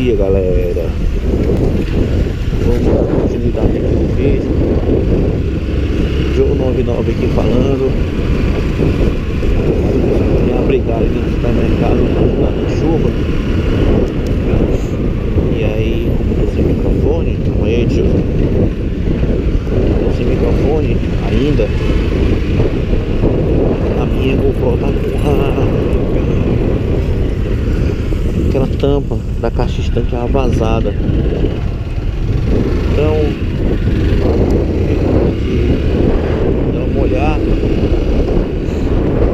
dia, galera. Vamos dar continuidade aqui no vídeo. Jogo 99 aqui falando. Me abrigaram aqui no supermercado na chuva. E aí, como eu tô sem microfone, amanhã eu tô sem microfone ainda. A minha GoPro tá com aquela tampa da caixa estante vazada. Então dá uma olhada.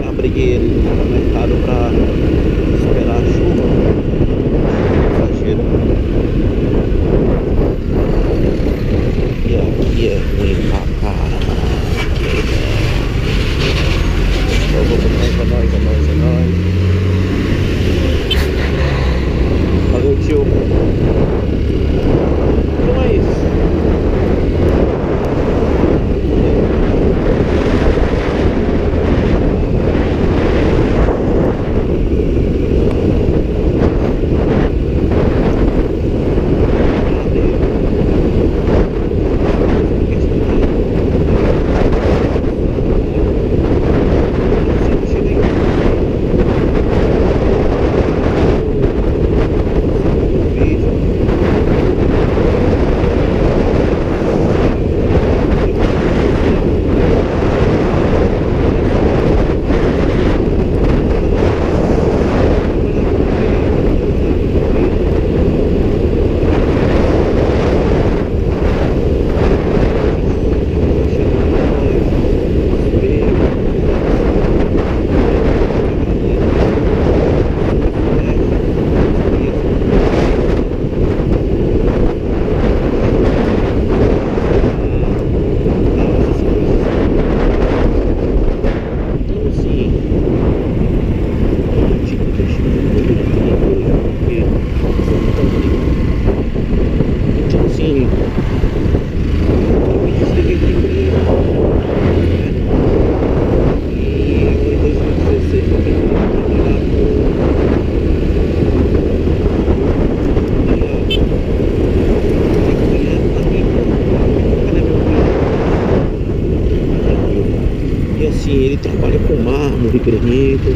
Abriguei ele no supermercado pra esperar a chuva. Exagero. E aqui é ruim pra caramba. É nóis. Valeu, tio. Então é isso. Ele trabalha com mármore, granito.